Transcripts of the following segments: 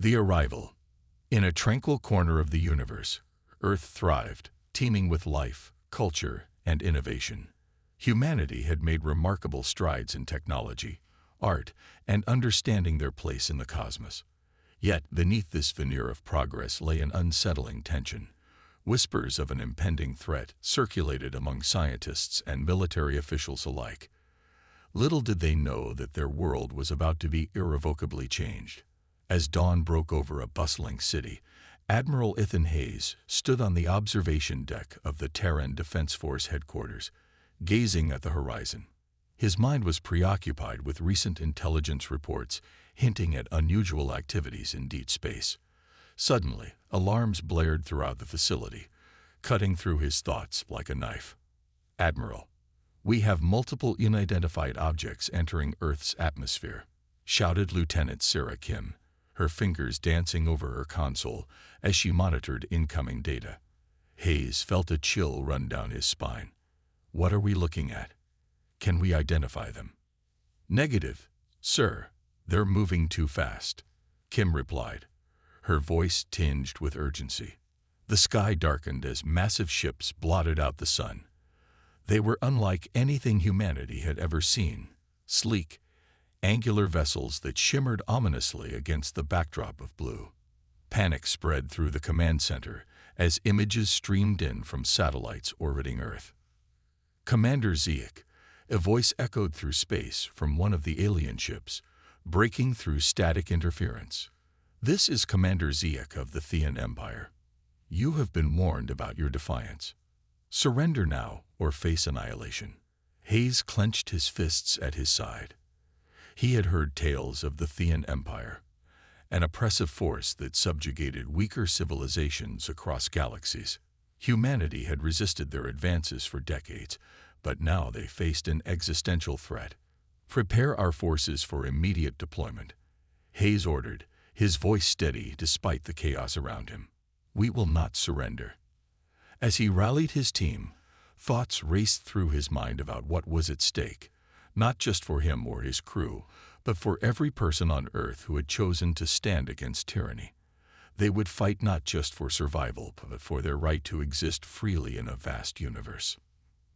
The arrival. In a tranquil corner of the universe, Earth thrived, teeming with life, culture, and innovation. Humanity had made remarkable strides in technology, art, and understanding their place in the cosmos. Yet, beneath this veneer of progress lay an unsettling tension. Whispers of an impending threat circulated among scientists and military officials alike. Little did they know that their world was about to be irrevocably changed. As dawn broke over a bustling city, Admiral Ethan Hayes stood on the observation deck of the Terran Defense Force headquarters, gazing at the horizon. His mind was preoccupied with recent intelligence reports hinting at unusual activities in deep space. Suddenly, alarms blared throughout the facility, cutting through his thoughts like a knife. "Admiral, we have multiple unidentified objects entering Earth's atmosphere," shouted Lieutenant Sarah Kim, her fingers dancing over her console as she monitored incoming data. Hayes felt a chill run down his spine. "What are we looking at? Can we identify them?" "Negative, sir. They're moving too fast," Kim replied, her voice tinged with urgency. The sky darkened as massive ships blotted out the sun. They were unlike anything humanity had ever seen, sleek, angular vessels that shimmered ominously against the backdrop of blue. Panic spread through the command center as images streamed in from satellites orbiting Earth. "Commander Ziyech," a voice echoed through space from one of the alien ships, breaking through static interference. "This is Commander Ziyech of the Thean Empire. You have been warned about your defiance. Surrender now or face annihilation." Hayes clenched his fists at his side. He had heard tales of the Thean Empire, an oppressive force that subjugated weaker civilizations across galaxies. Humanity had resisted their advances for decades, but now they faced an existential threat. "Prepare our forces for immediate deployment," Hayes ordered, his voice steady despite the chaos around him. "We will not surrender." As he rallied his team, thoughts raced through his mind about what was at stake, not just for him or his crew, but for every person on Earth who had chosen to stand against tyranny. They would fight not just for survival, but for their right to exist freely in a vast universe.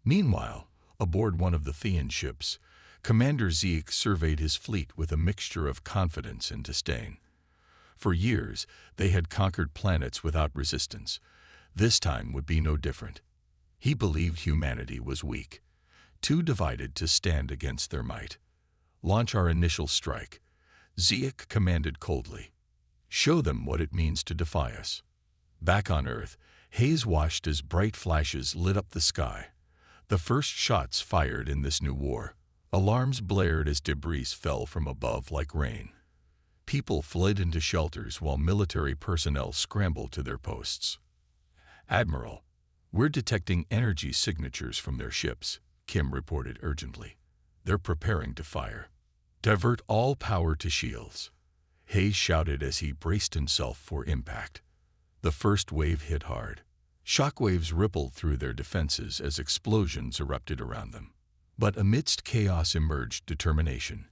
Meanwhile, aboard one of the Thean ships, Commander Ziyech surveyed his fleet with a mixture of confidence and disdain. For years, they had conquered planets without resistance. This time would be no different. He believed humanity was weak, too divided to stand against their might. "Launch our initial strike," Ziyech commanded coldly. "Show them what it means to defy us." Back on Earth, Hayes watched as bright flashes lit up the sky. The first shots fired in this new war. Alarms blared as debris fell from above like rain. People fled into shelters while military personnel scrambled to their posts. "Admiral, we're detecting energy signatures from their ships," Kim reported urgently. "They're preparing to fire." "Divert all power to shields," Hayes shouted as he braced himself for impact. The first wave hit hard. Shockwaves rippled through their defenses as explosions erupted around them. But amidst chaos emerged determination,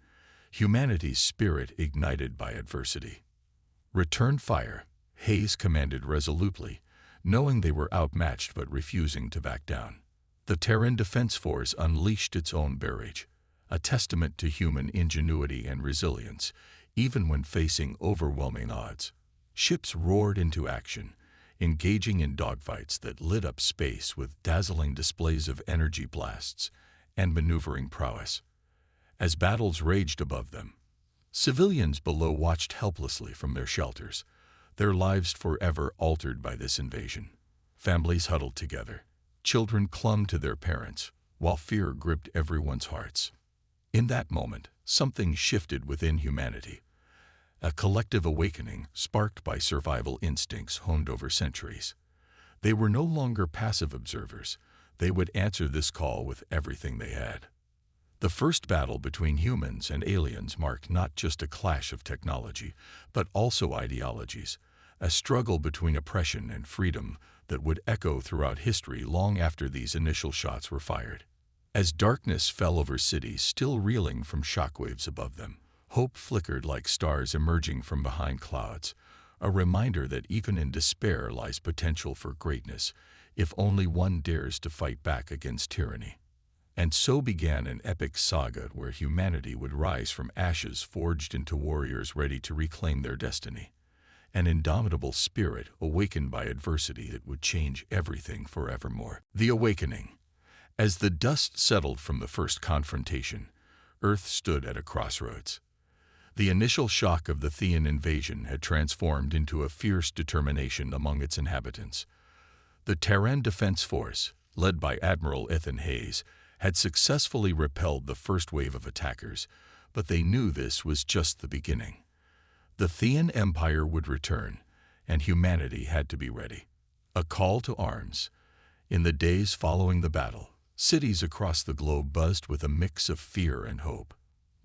humanity's spirit ignited by adversity. "Return fire," Hayes commanded resolutely, knowing they were outmatched but refusing to back down. The Terran Defense Force unleashed its own barrage, a testament to human ingenuity and resilience, even when facing overwhelming odds. Ships roared into action, engaging in dogfights that lit up space with dazzling displays of energy blasts and maneuvering prowess. As battles raged above them, civilians below watched helplessly from their shelters, their lives forever altered by this invasion. Families huddled together. Children clung to their parents, while fear gripped everyone's hearts. In that moment, something shifted within humanity. A collective awakening sparked by survival instincts honed over centuries. They were no longer passive observers. They would answer this call with everything they had. The first battle between humans and aliens marked not just a clash of technology, but also ideologies, a struggle between oppression and freedom that would echo throughout history long after these initial shots were fired. As darkness fell over cities still reeling from shockwaves above them, Hope flickered like stars emerging from behind clouds, a reminder that even in despair lies potential for greatness, if only one dares to fight back against tyranny. And so began an epic saga where humanity would rise from ashes forged into warriors ready to reclaim their destiny. An indomitable spirit awakened by adversity that would change everything forevermore. The Awakening. As the dust settled from the first confrontation, Earth stood at a crossroads. The initial shock of the Thean invasion had transformed into a fierce determination among its inhabitants. The Terran Defense Force, led by Admiral Ethan Hayes, had successfully repelled the first wave of attackers, but they knew this was just the beginning. The Thean Empire would return, and humanity had to be ready. A call to arms. In the days following the battle, cities across the globe buzzed with a mix of fear and hope.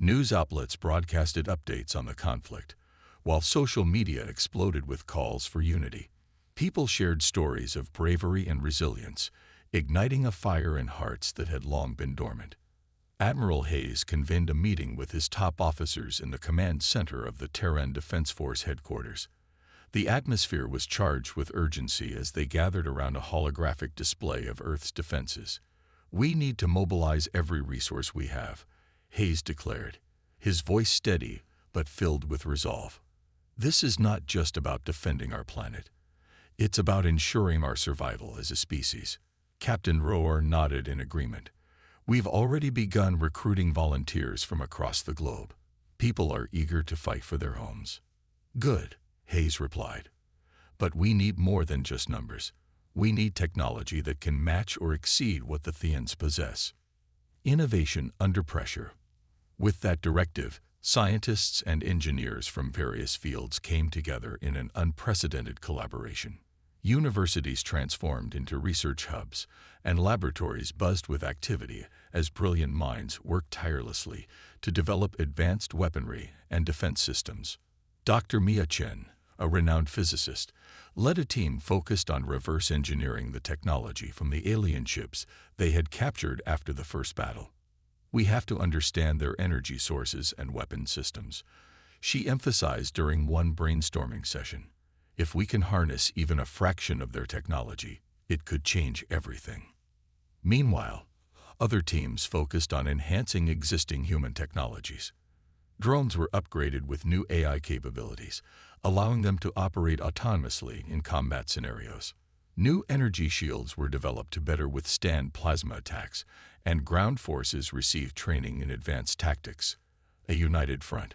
News outlets broadcasted updates on the conflict, while social media exploded with calls for unity. People shared stories of bravery and resilience, igniting a fire in hearts that had long been dormant. Admiral Hayes convened a meeting with his top officers in the command center of the Terran Defense Force headquarters. The atmosphere was charged with urgency as they gathered around a holographic display of Earth's defenses. "We need to mobilize every resource we have," Hayes declared, his voice steady but filled with resolve. "This is not just about defending our planet. It's about ensuring our survival as a species." Captain Rohr nodded in agreement. "We've already begun recruiting volunteers from across the globe. People are eager to fight for their homes." "Good," Hayes replied. "But we need more than just numbers. We need technology that can match or exceed what the Theans possess." Innovation under pressure. With that directive, scientists and engineers from various fields came together in an unprecedented collaboration. Universities transformed into research hubs, and laboratories buzzed with activity as brilliant minds worked tirelessly to develop advanced weaponry and defense systems. Dr. Mia Chen, a renowned physicist, led a team focused on reverse engineering the technology from the alien ships they had captured after the first battle. "We have to understand their energy sources and weapon systems," she emphasized during one brainstorming session. "If we can harness even a fraction of their technology, it could change everything." Meanwhile, other teams focused on enhancing existing human technologies. Drones were upgraded with new AI capabilities, allowing them to operate autonomously in combat scenarios. New energy shields were developed to better withstand plasma attacks, and ground forces received training in advanced tactics. A united front.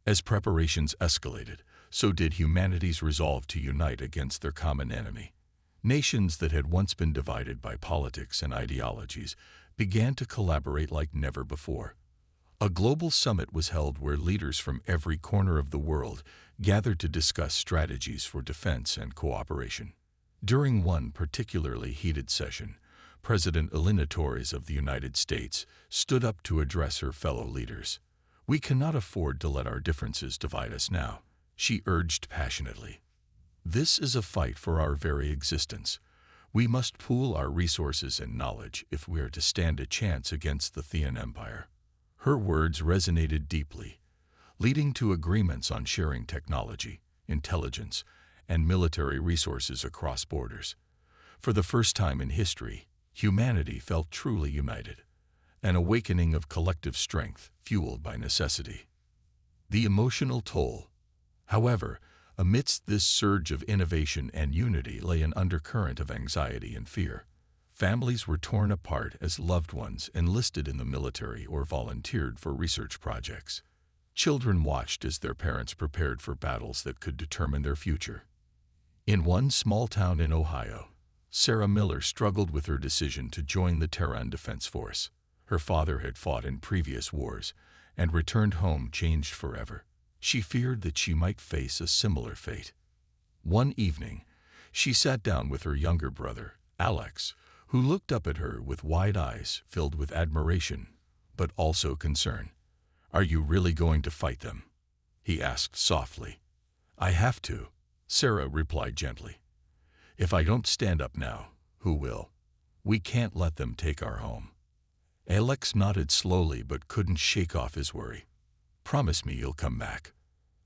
As preparations escalated, so did humanity's resolve to unite against their common enemy. Nations that had once been divided by politics and ideologies began to collaborate like never before. A global summit was held where leaders from every corner of the world gathered to discuss strategies for defense and cooperation. During one particularly heated session, President Elena Torres of the United States stood up to address her fellow leaders. "We cannot afford to let our differences divide us now," she urged passionately. "This is a fight for our very existence. We must pool our resources and knowledge if we are to stand a chance against the Thean Empire." Her words resonated deeply, leading to agreements on sharing technology, intelligence, and military resources across borders. For the first time in history, humanity felt truly united, an awakening of collective strength fueled by necessity. The emotional toll. However, amidst this surge of innovation and unity lay an undercurrent of anxiety and fear. Families were torn apart as loved ones enlisted in the military or volunteered for research projects. Children watched as their parents prepared for battles that could determine their future. In one small town in Ohio, Sarah Miller struggled with her decision to join the Terran Defense Force. Her father had fought in previous wars and returned home changed forever. She feared that she might face a similar fate. One evening, she sat down with her younger brother, Alex, who looked up at her with wide eyes filled with admiration, but also concern. "Are you really going to fight them?" he asked softly. "I have to," Sarah replied gently. "If I don't stand up now, who will? We can't let them take our home." Alex nodded slowly but couldn't shake off his worry. Promise me you'll come back."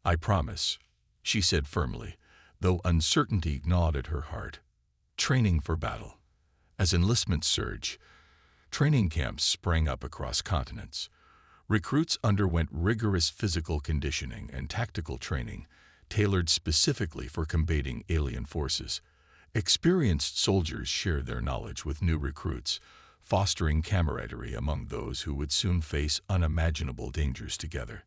"I promise," she said firmly, though uncertainty gnawed at her heart. Training for battle. As enlistments surged, training camps sprang up across continents. Recruits underwent rigorous physical conditioning and tactical training, tailored specifically for combating alien forces. Experienced soldiers shared their knowledge with new recruits, fostering camaraderie among those who would soon face unimaginable dangers together.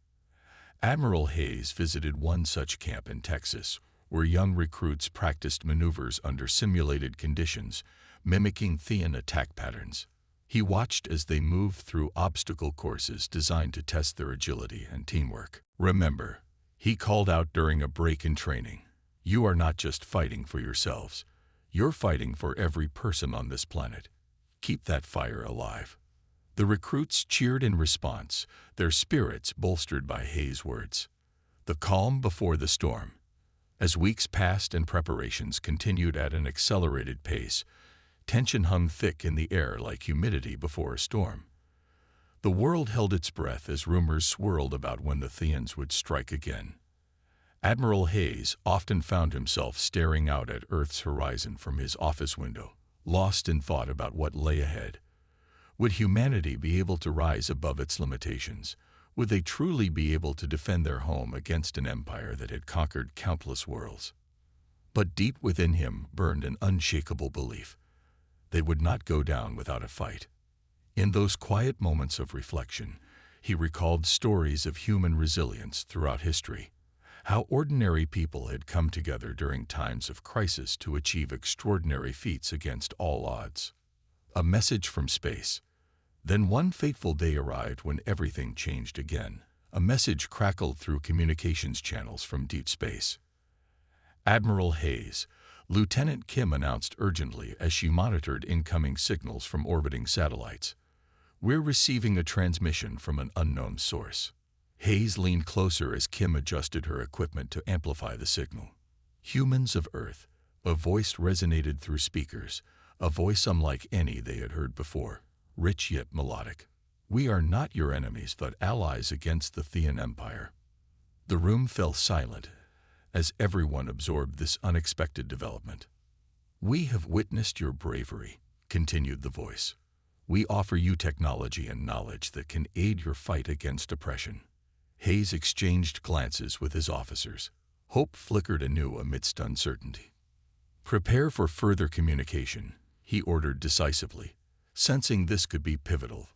Admiral Hayes visited one such camp in Texas, where young recruits practiced maneuvers under simulated conditions, mimicking Thean attack patterns. He watched as they moved through obstacle courses designed to test their agility and teamwork. "Remember," he called out during a break in training, "you are not just fighting for yourselves. You're fighting for every person on this planet. Keep that fire alive." The recruits cheered in response, their spirits bolstered by Hayes' words. The calm before the storm. As weeks passed and preparations continued at an accelerated pace, tension hung thick in the air like humidity before a storm. The world held its breath as rumors swirled about when the Theans would strike again. Admiral Hayes often found himself staring out at Earth's horizon from his office window, lost in thought about what lay ahead. Would humanity be able to rise above its limitations? Would they truly be able to defend their home against an empire that had conquered countless worlds? But deep within him burned an unshakable belief. They would not go down without a fight. In those quiet moments of reflection, he recalled stories of human resilience throughout history, how ordinary people had come together during times of crisis to achieve extraordinary feats against all odds. A message from space. Then one fateful day arrived when everything changed again. A message crackled through communications channels from deep space. "Admiral Hayes," Lieutenant Kim announced urgently as she monitored incoming signals from orbiting satellites. "We're receiving a transmission from an unknown source." Hayes leaned closer as Kim adjusted her equipment to amplify the signal. "Humans of Earth," a voice resonated through speakers, a voice unlike any they had heard before, rich yet melodic. "We are not your enemies but allies against the Thean Empire." The room fell silent as everyone absorbed this unexpected development. "We have witnessed your bravery," continued the voice. "We offer you technology and knowledge that can aid your fight against oppression." Hayes exchanged glances with his officers. Hope flickered anew amidst uncertainty. "Prepare for further communication," he ordered decisively, sensing this could be pivotal,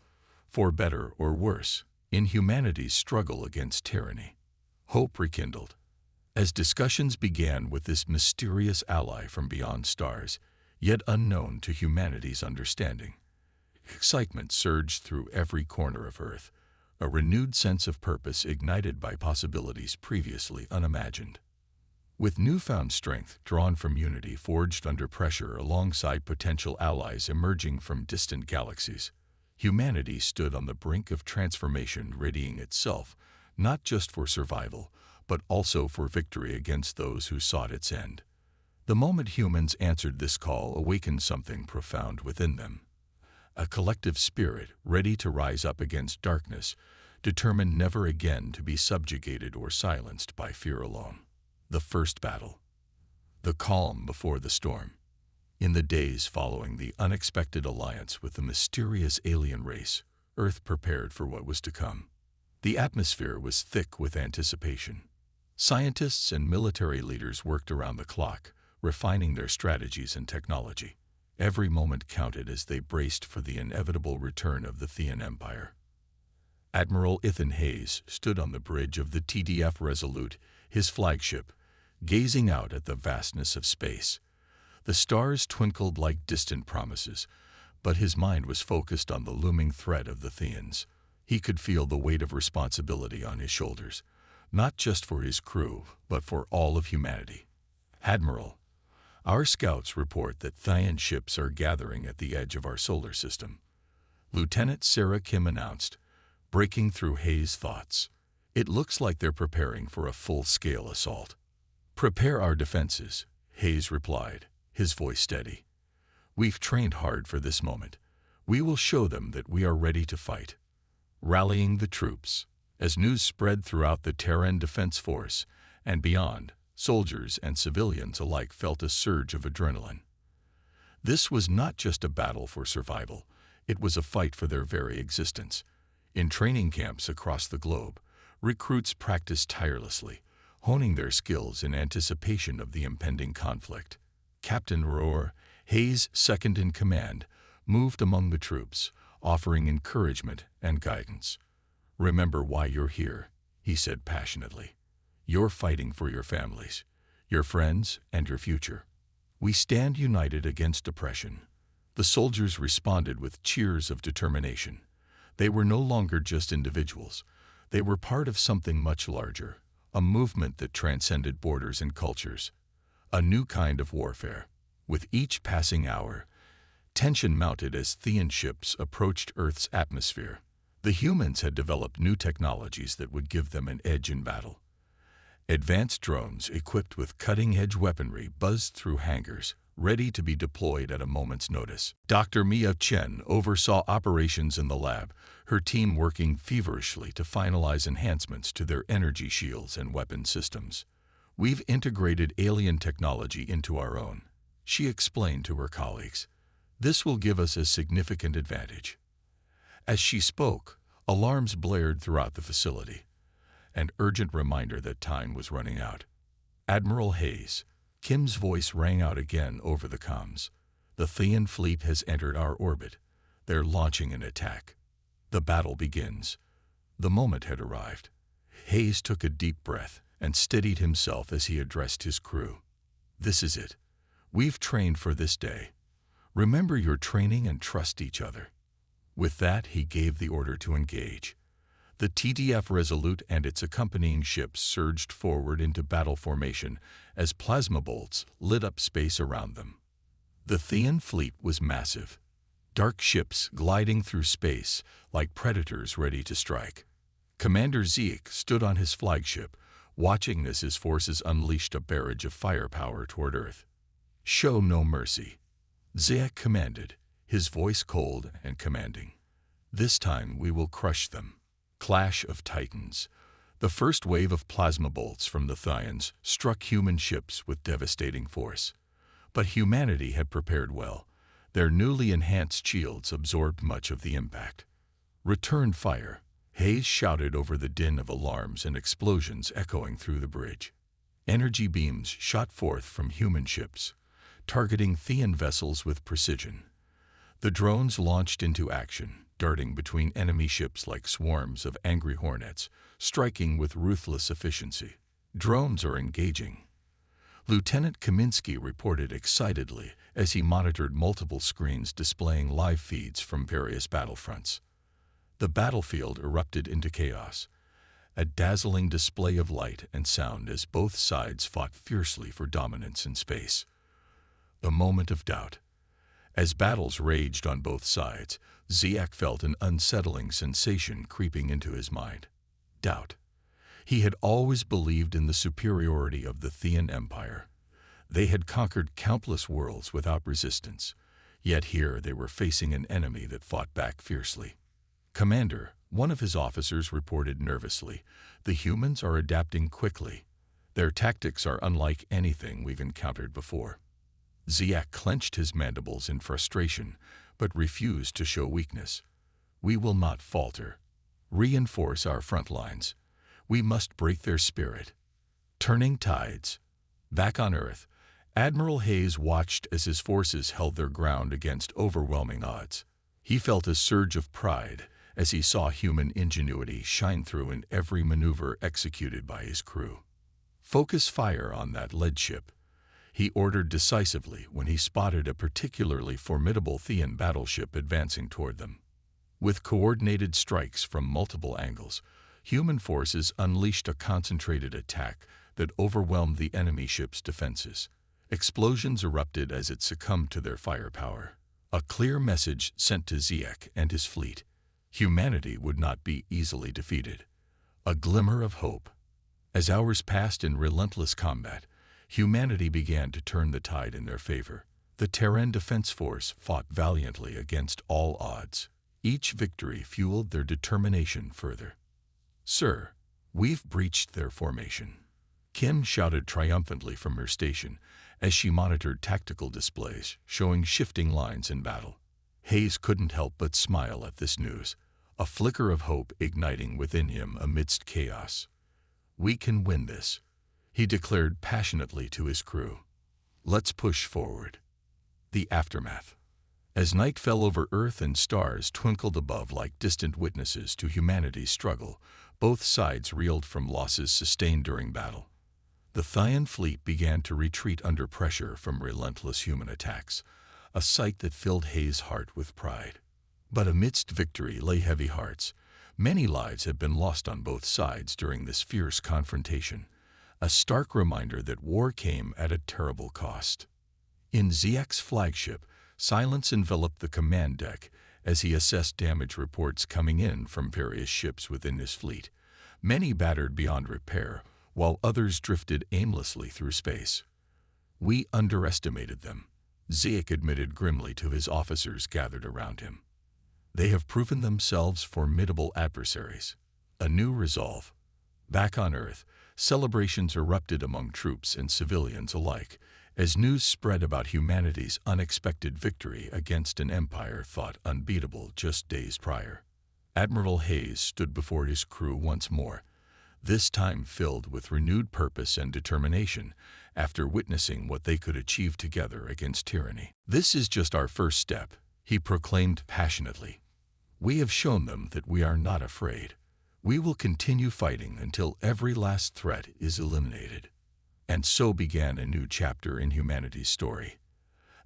for better or worse, in humanity's struggle against tyranny. Hope rekindled. As discussions began with this mysterious ally from beyond stars, yet unknown to humanity's understanding, excitement surged through every corner of Earth, a renewed sense of purpose ignited by possibilities previously unimagined. With newfound strength drawn from unity forged under pressure alongside potential allies emerging from distant galaxies, humanity stood on the brink of transformation, readying itself not just for survival, but also for victory against those who sought its end. The moment humans answered this call awakened something profound within them. A collective spirit ready to rise up against darkness, determined never again to be subjugated or silenced by fear alone. The first battle. The calm before the storm. In the days following the unexpected alliance with the mysterious alien race, Earth prepared for what was to come. The atmosphere was thick with anticipation. Scientists and military leaders worked around the clock, refining their strategies and technology. Every moment counted as they braced for the inevitable return of the Thean Empire. Admiral Ethan Hayes stood on the bridge of the TDF Resolute, his flagship, gazing out at the vastness of space. The stars twinkled like distant promises, but his mind was focused on the looming threat of the Theans. He could feel the weight of responsibility on his shoulders, not just for his crew, but for all of humanity. "Admiral, our scouts report that Thean ships are gathering at the edge of our solar system," Lieutenant Sarah Kim announced, breaking through Hayes' thoughts. "It looks like they're preparing for a full-scale assault." "Prepare our defenses," Hayes replied, his voice steady. "We've trained hard for this moment. We will show them that we are ready to fight." Rallying the troops. As news spread throughout the Terran Defense Force and beyond, soldiers and civilians alike felt a surge of adrenaline. This was not just a battle for survival, it was a fight for their very existence. In training camps across the globe, recruits practiced tirelessly, honing their skills in anticipation of the impending conflict. Captain Rohr, Hayes' second-in-command, moved among the troops, offering encouragement and guidance. "Remember why you're here," he said passionately. "You're fighting for your families, your friends, and your future. We stand united against oppression." The soldiers responded with cheers of determination. They were no longer just individuals. They were part of something much larger, a movement that transcended borders and cultures. A new kind of warfare. With each passing hour, tension mounted as Thean ships approached Earth's atmosphere. The humans had developed new technologies that would give them an edge in battle. Advanced drones equipped with cutting-edge weaponry buzzed through hangars, ready to be deployed at a moment's notice. Dr. Mia Chen oversaw operations in the lab, her team working feverishly to finalize enhancements to their energy shields and weapon systems. "We've integrated alien technology into our own," she explained to her colleagues. "This will give us a significant advantage." As she spoke, alarms blared throughout the facility, an urgent reminder that time was running out. "Admiral Hayes," Kim's voice rang out again over the comms. "The Thean fleet has entered our orbit. They're launching an attack. The battle begins." The moment had arrived. Hayes took a deep breath and steadied himself as he addressed his crew. "This is it. We've trained for this day. Remember your training and trust each other." With that, he gave the order to engage. The TDF Resolute and its accompanying ships surged forward into battle formation as plasma bolts lit up space around them. The Thean fleet was massive, dark ships gliding through space like predators ready to strike. Commander Zeke stood on his flagship, watching as his forces unleashed a barrage of firepower toward Earth. "Show no mercy," Zeke commanded, his voice cold and commanding. "This time we will crush them." Clash of Titans. The first wave of plasma bolts from the Thians struck human ships with devastating force. But humanity had prepared well. Their newly enhanced shields absorbed much of the impact. "Return fire," Hayes shouted over the din of alarms and explosions echoing through the bridge. Energy beams shot forth from human ships, targeting Thean vessels with precision. The drones launched into action, darting between enemy ships like swarms of angry hornets, striking with ruthless efficiency. "Drones are engaging," Lieutenant Kaminsky reported excitedly as he monitored multiple screens displaying live feeds from various battlefronts. The battlefield erupted into chaos, a dazzling display of light and sound as both sides fought fiercely for dominance in space. A moment of doubt. As battles raged on both sides, Ziak felt an unsettling sensation creeping into his mind. Doubt. He had always believed in the superiority of the Thean Empire. They had conquered countless worlds without resistance, yet here they were facing an enemy that fought back fiercely. "Commander," one of his officers reported nervously, "the humans are adapting quickly. Their tactics are unlike anything we've encountered before." Ziak clenched his mandibles in frustration, but refused to show weakness. "We will not falter. Reinforce our front lines. We must break their spirit." Turning tides. Back on Earth, Admiral Hayes watched as his forces held their ground against overwhelming odds. He felt a surge of pride as he saw human ingenuity shine through in every maneuver executed by his crew. "Focus fire on that lead ship," he ordered decisively when he spotted a particularly formidable Thean battleship advancing toward them. With coordinated strikes from multiple angles, human forces unleashed a concentrated attack that overwhelmed the enemy ship's defenses. Explosions erupted as it succumbed to their firepower. A clear message sent to Ziek and his fleet. Humanity would not be easily defeated. A glimmer of hope. As hours passed in relentless combat, humanity began to turn the tide in their favor. The Terran Defense Force fought valiantly against all odds. Each victory fueled their determination further. "Sir, we've breached their formation," Kim shouted triumphantly from her station as she monitored tactical displays showing shifting lines in battle. Hayes couldn't help but smile at this news, a flicker of hope igniting within him amidst chaos. "We can win this," he declared passionately to his crew. "Let's push forward." The aftermath. As night fell over Earth and stars twinkled above like distant witnesses to humanity's struggle, both sides reeled from losses sustained during battle. The Thyan fleet began to retreat under pressure from relentless human attacks, a sight that filled Hayes' heart with pride. But amidst victory lay heavy hearts. Many lives had been lost on both sides during this fierce confrontation, a stark reminder that war came at a terrible cost. In Ziek's flagship, silence enveloped the command deck as he assessed damage reports coming in from various ships within his fleet, many battered beyond repair, while others drifted aimlessly through space. "We underestimated them," Ziek admitted grimly to his officers gathered around him. "They have proven themselves formidable adversaries." A new resolve. Back on Earth, celebrations erupted among troops and civilians alike, as news spread about humanity's unexpected victory against an empire thought unbeatable just days prior. Admiral Hayes stood before his crew once more, this time filled with renewed purpose and determination after witnessing what they could achieve together against tyranny. "This is just our first step," he proclaimed passionately. "We have shown them that we are not afraid. We will continue fighting until every last threat is eliminated." And so began a new chapter in humanity's story,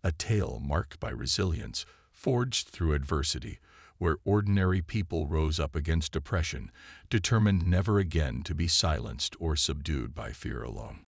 a tale marked by resilience, forged through adversity, where ordinary people rose up against oppression, determined never again to be silenced or subdued by fear alone.